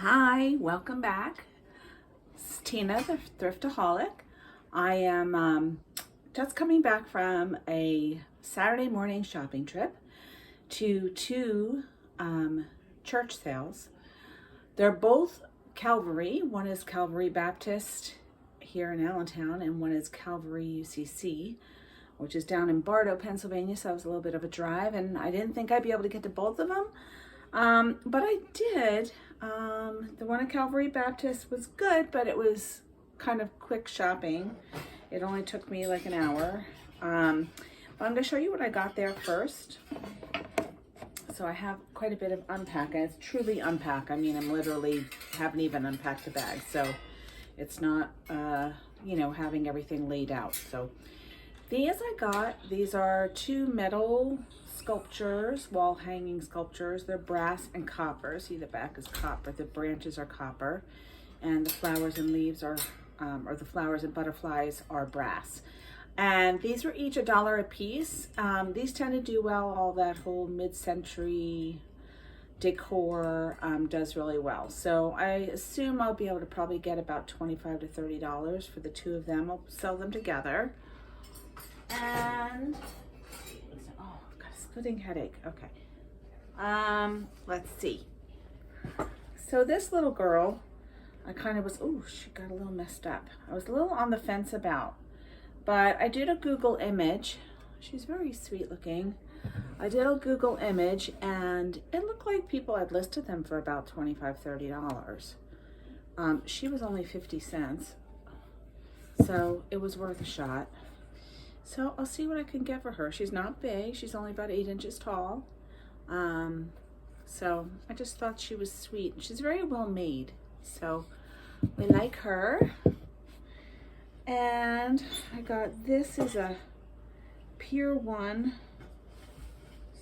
Hi, welcome back. It's Tina, the Thrifta-haulic. I am just coming back from a Saturday morning shopping trip to two church sales. They're both Calvary. One is Calvary Baptist here in Allentown, and one is Calvary UCC, which is down in Bartow, Pennsylvania. So it was a little bit of a drive, and I didn't think I'd be able to get to both of them. But I did. The one at Calvary Baptist was good, but it was kind of quick shopping. It only took me like an hour. But I'm going to show you what I got there first. So I have quite a bit of unpack, and it's truly unpack. I mean, I'm literally haven't even unpacked the bag. So it's not, having everything laid out. So these are two metal sculptures, wall hanging sculptures. They're brass and copper. See, the back is copper, the branches are copper, and the flowers and leaves are, or the flowers and butterflies are brass. And these were each $1 a piece. These tend to do well. All that whole mid-century decor does really well. So I assume I'll be able to probably get about $25 to $30 for the two of them. I'll sell them together. And splitting headache. Okay. Let's see. So this little girl, I kind of was, she got a little messed up. I was a little on the fence about, but I did a Google image. She's very sweet looking. I did a Google image, and it looked like people had listed them for about $25, $30. She was only 50 cents. So it was worth a shot. So I'll see what I can get for her. She's not big. She's only about 8 inches tall. So I just thought she was sweet. She's very well made. So we like her. And I got, this is a Pier 1.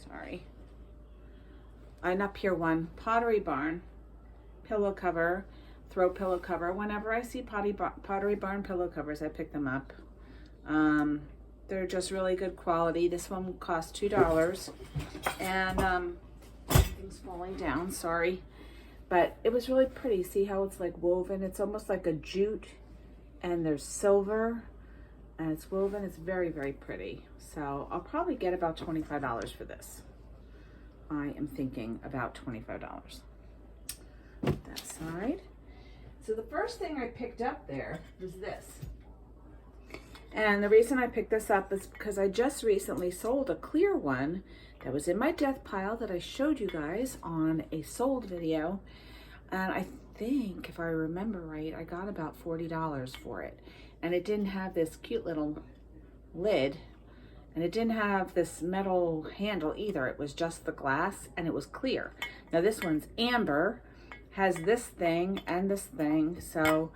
Sorry. Not Pier 1. Pottery Barn pillow cover. Throw pillow cover. Whenever I see Pottery Barn pillow covers, I pick them up. They're just really good quality. This one cost $2, and everything's falling down, sorry. But it was really pretty. See how it's like woven? It's almost like a jute, and there's silver, and it's woven. It's very, very pretty. So I'll probably get about $25 for this. I am thinking about $25. That side. So the first thing I picked up there was this. And the reason I picked this up is because I just recently sold a clear one that was in my death pile that I showed you guys on a sold video. And I think, if I remember right, I got about $40 for it. And it didn't have this cute little lid. And it didn't have this metal handle either. It was just the glass, and it was clear. Now this one's amber, has this thing and this thing. So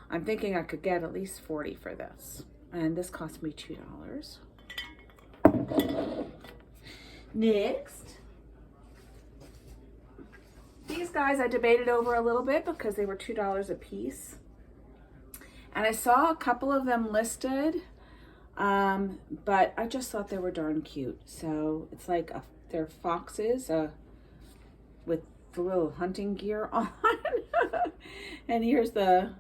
I'm thinking I could get at least 40 for this. And this cost me $2. Next, these guys I debated over a little bit because they were $2 a piece. And I saw a couple of them listed, but I just thought they were darn cute. So it's like they're foxes with the little hunting gear on. And here's the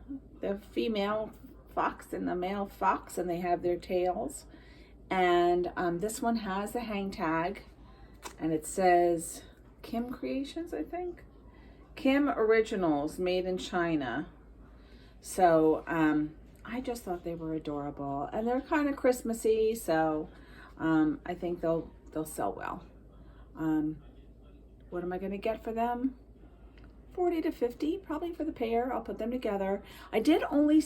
female fox and the male fox, and they have their tails. And this one has a hang tag, and it says Kim Creations, I think. Kim Originals, made in China. So I just thought they were adorable, and they're kind of Christmassy, so I think they'll sell well. What am I going to get for them? 40 to 50 probably for the pair. I'll put them together. I did only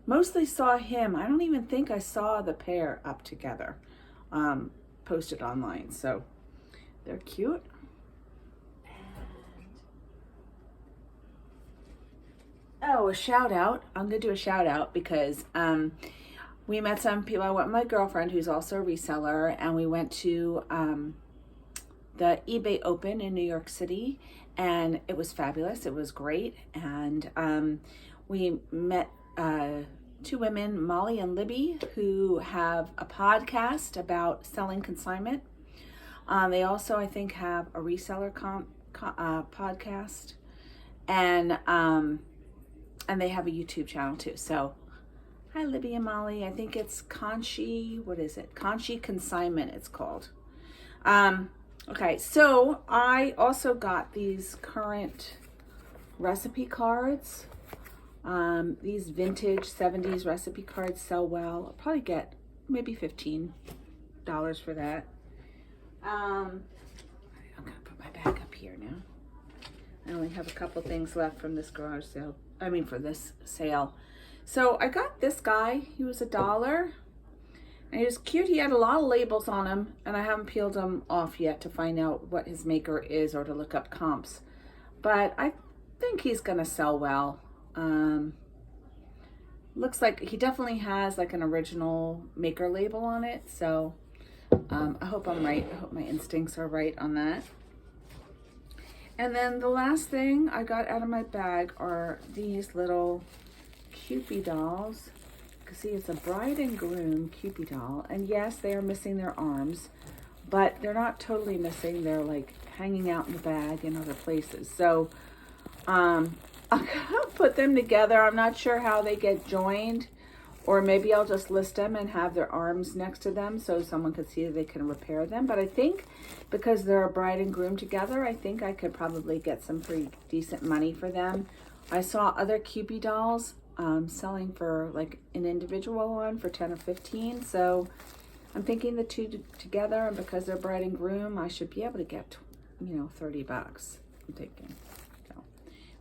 mostly saw him. I don't even think I saw the pair up together posted online. So they're cute. And a shout out. I'm gonna do a shout out because we met some people. I went with my girlfriend, who's also a reseller, and we went to the eBay Open in New York City, and it was fabulous. It was great. And we met two women, Molly and Libby, who have a podcast about selling consignment. They also, I think, have a reseller podcast. And they have a YouTube channel too. So hi, Libby and Molly. I think it's Conchi, what is it? Conchi Consignment, it's called. Okay, so I also got these current recipe cards. These vintage 70s recipe cards sell well. I'll probably get maybe $15 for that. I'm gonna put my bag up here now. I only have a couple things left from this garage sale. For this sale. So I got this guy. He was $1. And he was cute. He had a lot of labels on him, and I haven't peeled him off yet to find out what his maker is or to look up comps. But I think he's gonna sell well. Looks like he definitely has like an original maker label on it. So I hope I'm right. I hope my instincts are right on that. And then the last thing I got out of my bag are these little Cupid dolls. You can see it's a bride and groom Cupid doll. And yes, they are missing their arms, but they're not totally missing. They're like hanging out in the bag in other places. So I'm gonna put them together. I'm not sure how they get joined, or maybe I'll just list them and have their arms next to them so someone could see that they can repair them. But I think because they're a bride and groom together, I think I could probably get some pretty decent money for them. I saw other Cupid dolls selling for like an individual one for 10 or 15. So I'm thinking the two together, and because they're bride and groom, I should be able to get, $30. I'm thinking. So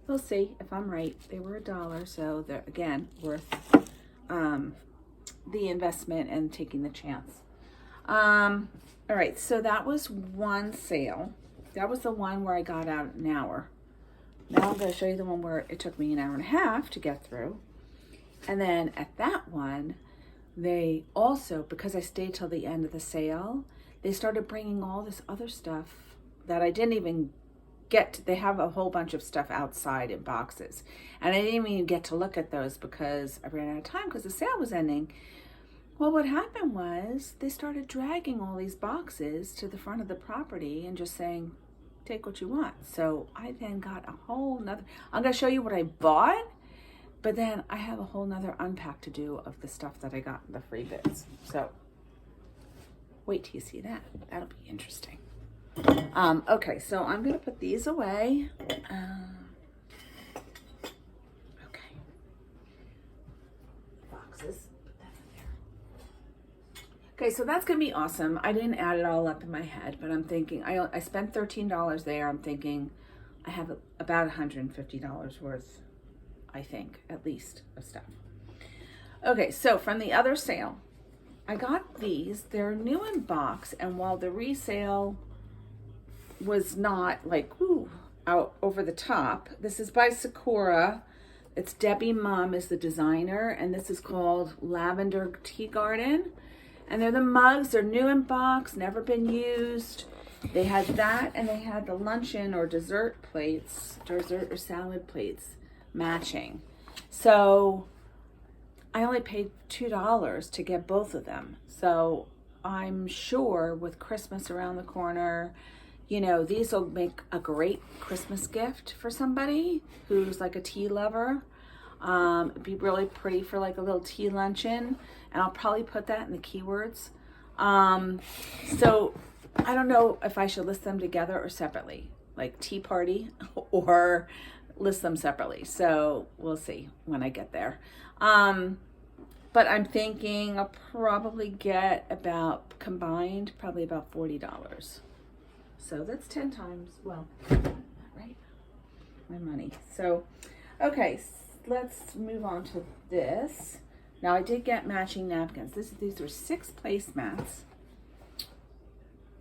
we'll see if I'm right. They were $1, so they're again worth the investment and taking the chance. All right, so that was one sale. That was the one where I got out an hour. Now I'm going to show you the one where it took me an hour and a half to get through. And then at that one, they also, because I stayed till the end of the sale, they started bringing all this other stuff that I didn't even get to. They have a whole bunch of stuff outside in boxes. And I didn't even get to look at those because I ran out of time because the sale was ending. Well, what happened was they started dragging all these boxes to the front of the property and just saying, take what you want. So I then got a whole nother, I'm going to show you what I bought, but then I have a whole nother unpack to do of the stuff that I got in the free bits. So wait till you see that. That'll be interesting. Okay, so I'm going to put these away. Okay. Boxes. Okay, so that's going to be awesome. I didn't add it all up in my head, but I'm thinking, I spent $13 there. I'm thinking I have about $150 worth, I think, at least, of stuff. Okay, so from the other sale, I got these. They're new in box, and while the resale was not like, ooh, out over the top, this is by Sakura. It's Debbie Mum is the designer, and this is called Lavender Tea Garden. And they're the mugs. They're new in box, never been used. They had that, and they had the luncheon or dessert plates, dessert or salad plates matching. So I only paid $2 to get both of them. So I'm sure with Christmas around the corner, these will make a great Christmas gift for somebody who's like a tea lover. It'd be really pretty for like a little tea luncheon, and I'll probably put that in the keywords. So I don't know if I should list them together or separately, like tea party, or list them separately. So we'll see when I get there. But I'm thinking I'll probably get about combined, probably about $40. So that's 10 times, well, right? My money. So, okay. Let's move on to this. Now I did get matching napkins. These were 6 placemats.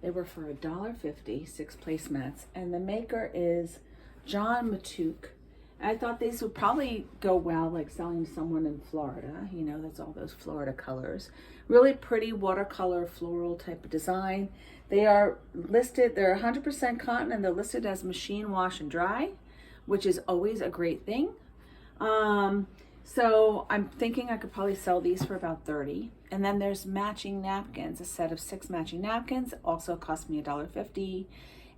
They were for $1.50, 6 placemats, and the maker is John Matuk. I thought these would probably go well, like selling to someone in Florida. That's all those Florida colors. Really pretty watercolor floral type of design. They are listed. They're 100% cotton, and they're listed as machine wash and dry, which is always a great thing. So I'm thinking I could probably sell these for about $30. And then there's matching napkins, a set of 6 matching napkins, also cost me $1.50.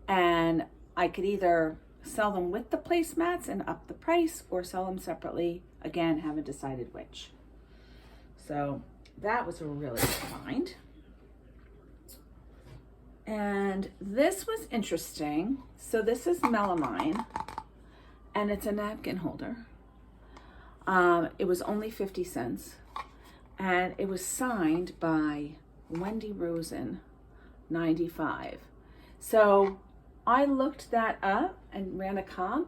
And I could either sell them with the placemats and up the price, or sell them separately. Again, haven't decided which. So that was a really good find. And this was interesting. So this is melamine, and it's a napkin holder. It was only 50 cents, and it was signed by Wendy Rosen, 95. So I looked that up and ran a comp.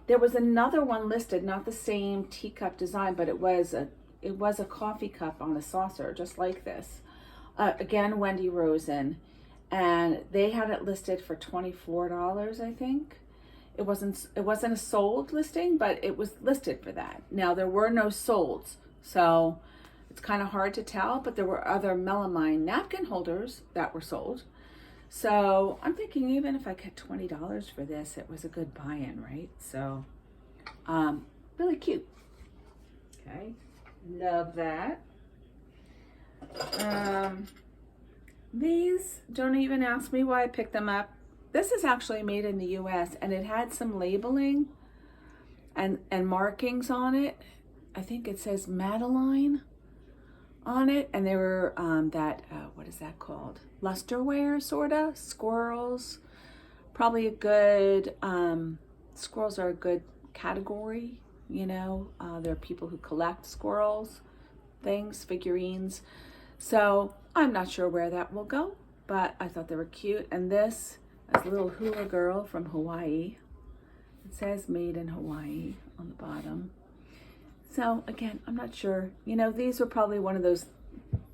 There was another one listed, not the same teacup design, but it was a coffee cup on a saucer, just like this. Again, Wendy Rosen, and they had it listed for $24, I think. It wasn't a sold listing, but it was listed for that. Now there were no solds, so it's kind of hard to tell, but there were other melamine napkin holders that were sold. So I'm thinking, even if I get $20 for this, it was a good buy-in, right? So, really cute. Okay, love that. These, don't even ask me why I picked them up. This is actually made in the US, and it had some labeling and markings on it. I think it says Madeline on it, and they were what is that called? Lusterware, sorta. Squirrels, probably a good, squirrels are a good category, you know. There are people who collect squirrels, things, figurines. So I'm not sure where that will go, but I thought they were cute. And this is a little hula girl from Hawaii. It says made in Hawaii on the bottom. So again, I'm not sure. You know, these were probably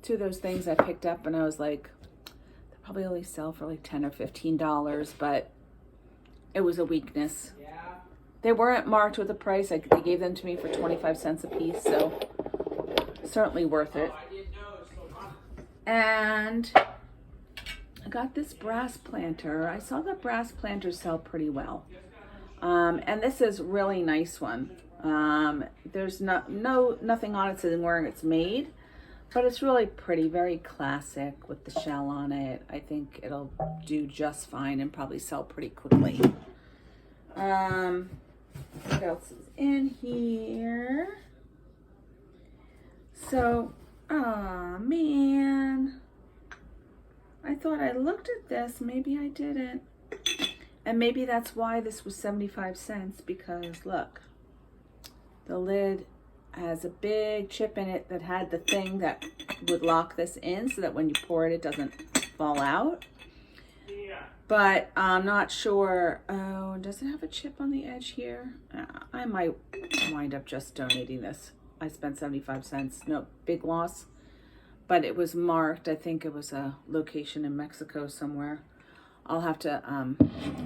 two of those things I picked up, and I was like, they probably only sell for like $10 or $15, but it was a weakness. Yeah. They weren't marked with a price. They gave them to me for 25 cents a piece, so certainly worth it. And I got this brass planter. I saw that brass planters sell pretty well. And this is a really nice one. There's nothing on it saying where it's made, but it's really pretty, very classic with the shell on it. I think it'll do just fine and probably sell pretty quickly. What else is in here? So, man, I thought I looked at this. Maybe I didn't. And maybe that's why this was 75 cents, because look, the lid has a big chip in it that had the thing that would lock this in so that when you pour it, it doesn't fall out. Yeah. But I'm not sure. Oh, does it have a chip on the edge here? I might wind up just donating this. I spent 75 cents. No big loss. But it was marked. I think it was a location in Mexico somewhere. I'll have to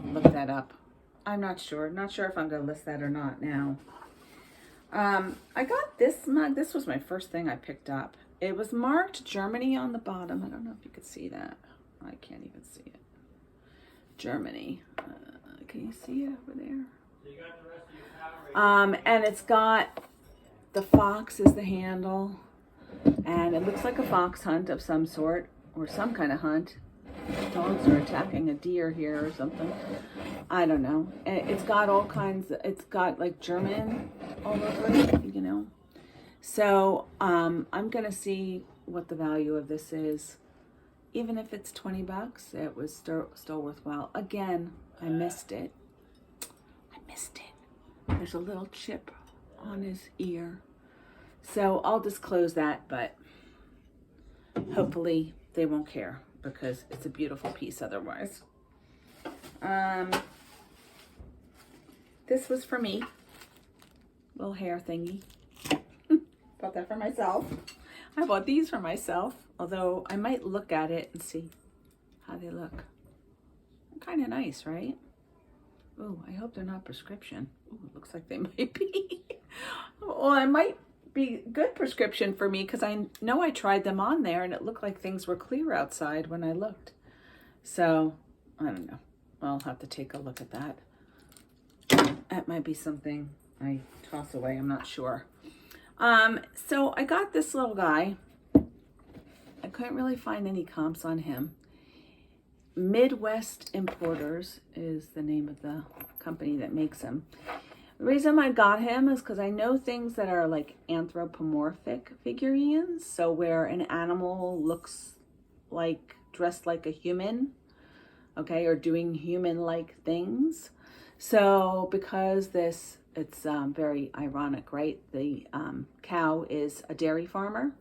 look that up. I'm not sure. Not sure if I'm going to list that or not now. I got this mug. This was my first thing I picked up. It was marked Germany on the bottom. I don't know if you could see that. I can't even see it. Germany. Can you see it over there? So you got the rest of your power right. And it's got the fox is the handle. And it looks like a fox hunt of some sort, or some kind of hunt. Dogs are attacking a deer here or something. I don't know. It's got all kinds. It's got like German all over it, you know. So I'm gonna see what the value of this is. Even if it's $20, it was still worthwhile. Again, I missed it. There's a little chip on his ear. So I'll disclose that, but hopefully they won't care, because it's a beautiful piece otherwise. This was for me. Little hair thingy. Bought that for myself. I bought these for myself, although I might look at it and see how they look. Kind of nice, right? Oh, I hope they're not prescription. Oh, it looks like they might be. Well, it might be good prescription for me, because I know I tried them on there and it looked like things were clear outside when I looked. So I don't know. I'll have to take a look at that. That might be something I toss away. I'm not sure. So I got this little guy. I couldn't really find any comps on him. Midwest Importers is the name of the company that makes them. The reason I got him is because I know things that are like anthropomorphic figurines. So where an animal looks like, dressed like a human, okay, or doing human-like things. So because this, it's very ironic, right? The cow is a dairy farmer.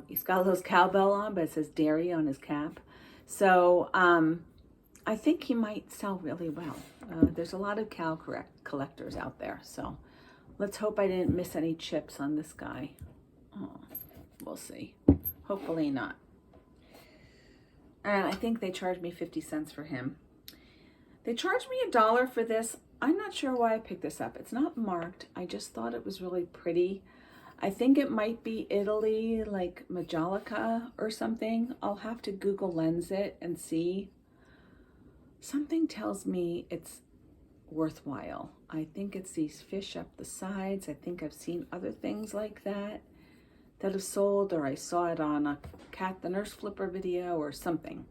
He's got those cowbell on, but it says dairy on his cap. So I think he might sell really well. There's a lot of cow collectors out there. So let's hope I didn't miss any chips on this guy. Oh, we'll see. Hopefully not. And I think they charged me 50 cents for him. They charged me $1 for this. I'm not sure why I picked this up. It's not marked. I just thought it was really pretty. I think it might be Italy, like Majolica or something. I'll have to Google Lens it and see. Something tells me it's worthwhile. I think it's these fish up the sides. I think I've seen other things like that have sold, or I saw it on a Cat the Nurse Flipper video or something.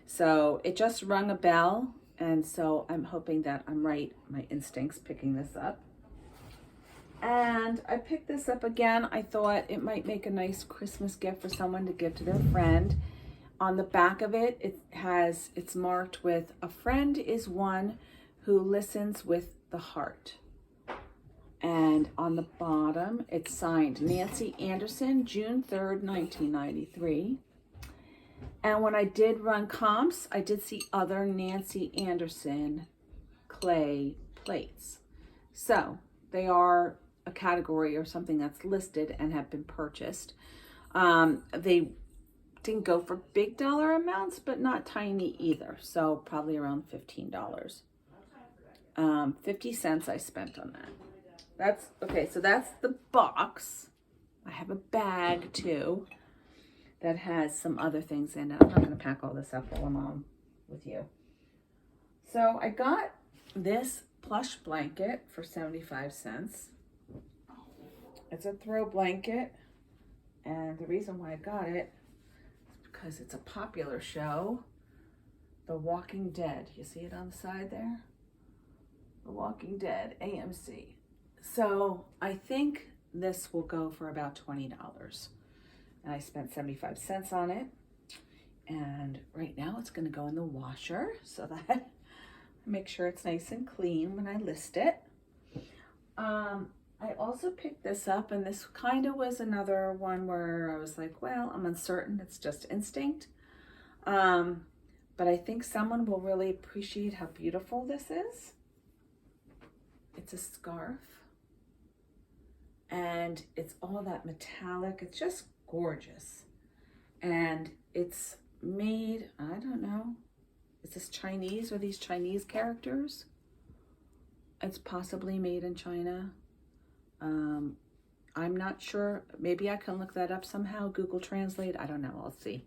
So it just rung a bell, and so I'm hoping that I'm right, my instincts picking this up. And I picked this up again. I thought it might make a nice Christmas gift for someone to give to their friend. On the back of it, it's marked with, a friend is one who listens with the heart. And on the bottom, it's signed Nancy Anderson, June 3rd, 1993. And when I did run comps, I did see other Nancy Anderson clay plates. So they are a category or something that's listed and have been purchased. They didn't go for big dollar amounts, but not tiny either. So probably around $15. 50 cents I spent on that. That's okay. So that's the box. I have a bag too that has some other things in it. I'm not going to pack all this up while I'm on with you. So I got this plush blanket for 75 cents. It's a throw blanket, and the reason why I got it is because it's a popular show, The Walking Dead. You see it on the side there? The Walking Dead, AMC. So I think this will go for about $20. And I spent 75 cents on it. And right now it's going to go in the washer so that I make sure it's nice and clean when I list it. I also picked this up, and this kind of was another one where I was like, well, I'm uncertain. It's just instinct. But I think someone will really appreciate how beautiful this is. It's a scarf. And it's all that metallic. It's just gorgeous. And it's made, I don't know, is this Chinese? Are these Chinese characters? It's possibly made in China. I'm not sure. Maybe I can look that up somehow. Google Translate. I don't know. I'll see.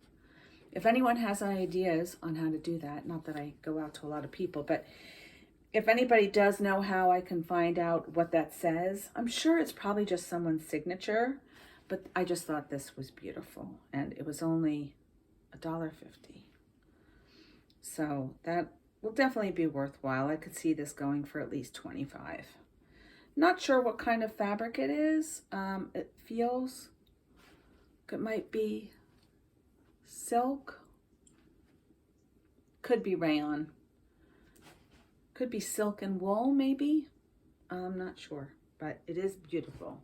If anyone has ideas on how to do that, not that I go out to a lot of people, but if anybody does know how I can find out what that says, I'm sure it's probably just someone's signature, but I just thought this was beautiful, and it was only $1.50. So that will definitely be worthwhile. I could see this going for at least $25. Not sure what kind of fabric it is. It feels like it might be silk. Could be rayon. Could be silk and wool, maybe. I'm not sure, but it is beautiful.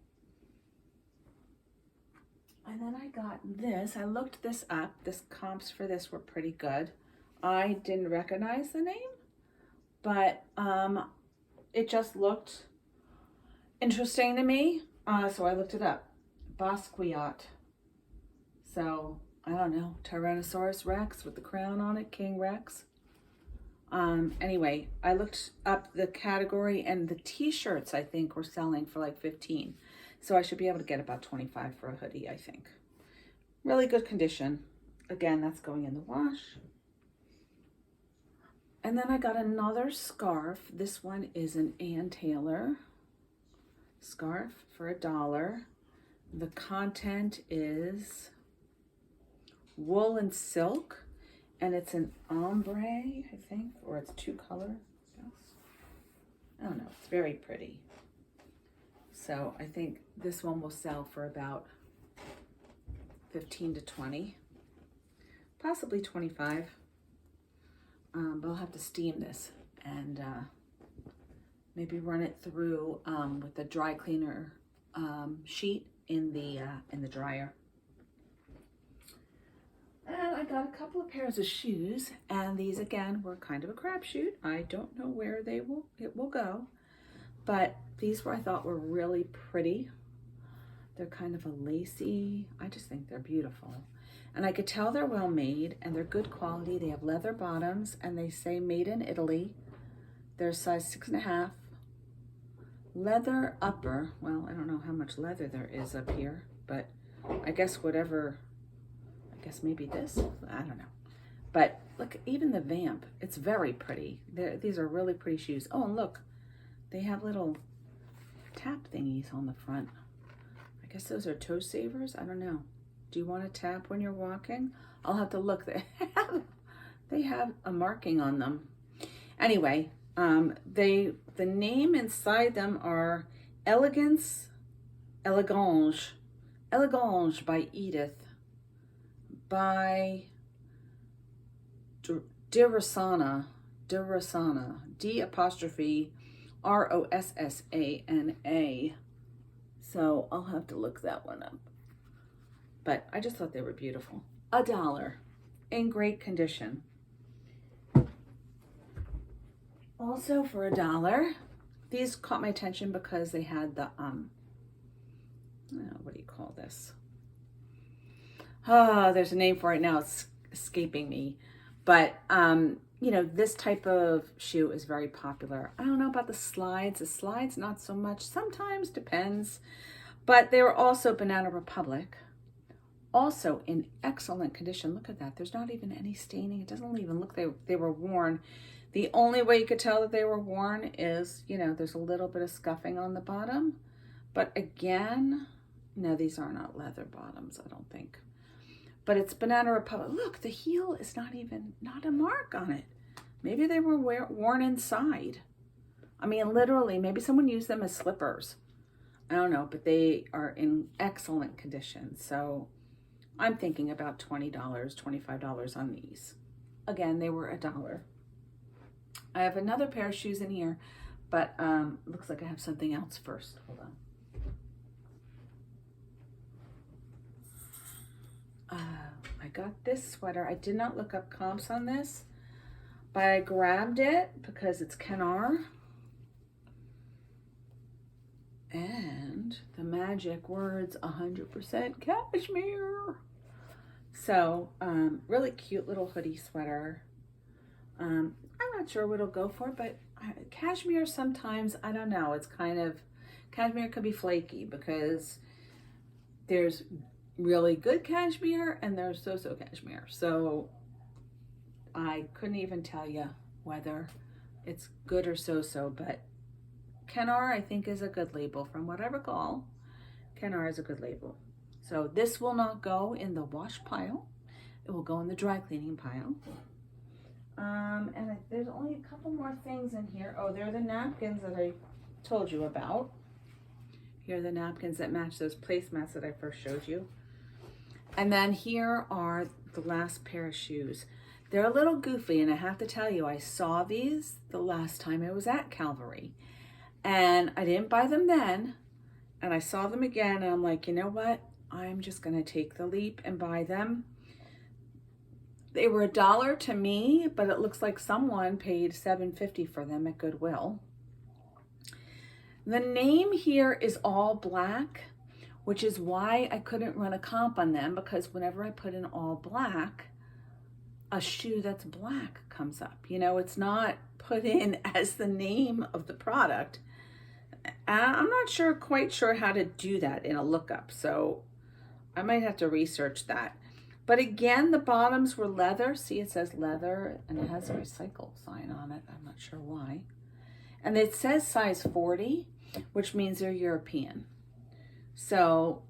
And then I got this. I looked this up. This comps for this were pretty good. I didn't recognize the name, but it just looked interesting to me. So I looked it up. Basquiat. So I don't know. Tyrannosaurus Rex with the crown on it. King Rex. Anyway, I looked up the category, and the t-shirts I think were selling for like 15. So I should be able to get about 25 for a hoodie, I think. Really good condition. Again, that's going in the wash. And then I got another scarf. This one is an Ann Taylor scarf for $1. The content is wool and silk. And it's an ombre, I think, or it's two color. Yes. I don't know, it's very pretty. So I think this one will sell for about 15 to 20, possibly 25. But I'll have to steam this and maybe run it through with the dry cleaner sheet in the dryer. And I got a couple of pairs of shoes, and these again were kind of a crapshoot. I don't know where it will go, but these I thought were really pretty. They're kind of a lacy, I just think they're beautiful. And I could tell they're well made and they're good quality. They have leather bottoms and they say made in Italy. They're size 6.5. Leather upper, well, I don't know how much leather there is up here, but I guess maybe this, I don't know. But look, even the vamp, it's very pretty. These are really pretty shoes. Oh, and look, they have little tap thingies on the front. I guess those are toe savers. I don't know. Do you want to tap when you're walking? I'll have to look. They have a marking on them. Anyway, the name inside them are Elegance by Edith, by Dirasana, D''Rossana. So I'll have to look that one up. But I just thought they were beautiful. $1 in great condition. Also for $1, these caught my attention because they had the what do you call this? Oh, there's a name for it now. It's escaping me. But you know, this type of shoe is very popular. I don't know about the slides. The slides, not so much. Sometimes, depends. But they were also Banana Republic. Also in excellent condition. Look at that. There's not even any staining. It doesn't even look they were worn. The only way you could tell that they were worn is, you know, there's a little bit of scuffing on the bottom. But again, no, these are not leather bottoms, I don't think. But it's Banana Republic. Look, the heel is not a mark on it. Maybe they were worn inside. I mean, literally, maybe someone used them as slippers. I don't know, but they are in excellent condition. So I'm thinking about $20, $25 on these. Again, they were $1. I have another pair of shoes in here, but looks like I have something else first. Hold on. I got this sweater. I did not look up comps on this, but I grabbed it because it's Kenar. And the magic words, 100% cashmere. So, really cute little hoodie sweater. I'm not sure what it'll go for, but cashmere sometimes, I don't know, it's kind of, cashmere could be flaky because there's really good cashmere and there's so-so cashmere. So I couldn't even tell you whether it's good or so-so, but Kenar, I think, is a good label. From what I recall, Kenar is a good label. So this will not go in the wash pile. It will go in the dry cleaning pile. And there's only a couple more things in here. Oh, they're the napkins that I told you about. Here are the napkins that match those placemats that I first showed you. And then here are the last pair of shoes. They're a little goofy, and I have to tell you, I saw these the last time I was at Calvary. And I didn't buy them then. And I saw them again, and I'm like, you know what? I'm just going to take the leap and buy them. They were $1 to me, but it looks like someone paid $7.50 for them at Goodwill. The name here is all black, which is why I couldn't run a comp on them, because whenever I put in all black, a shoe that's black comes up. You know, it's not put in as the name of the product. I'm not quite sure how to do that in a lookup, so I might have to research that. But again, the bottoms were leather. See, it says leather, and it has a recycle sign on it. I'm not sure why. And it says size 40, which means they're European. So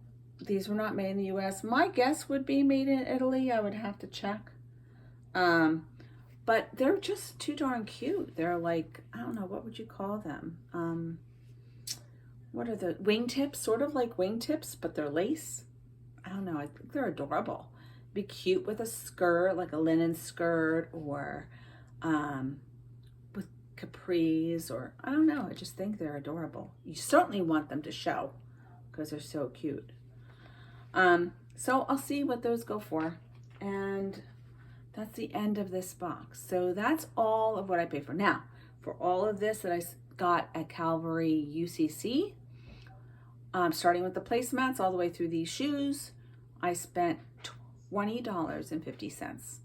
these were not made in the US. My guess would be made in Italy. I would have to check. but they're just too darn cute. They're like, I don't know, what would you call them? What are the wingtips? Sort of like wingtips, but they're lace. I don't know. I think they're adorable. Be cute with a skirt, like a linen skirt, or with capris, or I don't know. I just think they're adorable. You certainly want them to show because they're so cute. So I'll see what those go for. And that's the end of this box. So that's all of what I paid for. Now, for all of this that I got at Calvary UCC, starting with the placemats all the way through these shoes, I spent $20.50.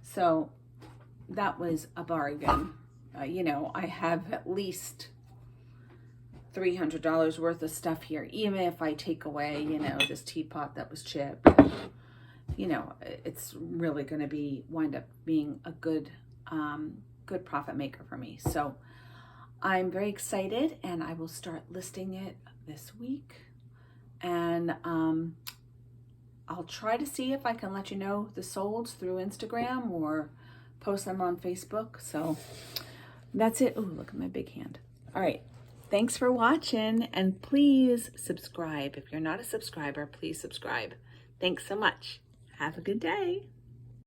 So that was a bargain. You know, I have at least $300 worth of stuff here, even if I take away, you know, this teapot that was chipped. You know, it's really going to wind up being a good profit maker for me. So I'm very excited, and I will start listing it this week. And I'll try to see if I can let you know the solds through Instagram or post them on Facebook. So that's it. Oh, look at my big hand. All right. Thanks for watching, and please subscribe. If you're not a subscriber, please subscribe. Thanks so much. Have a good day.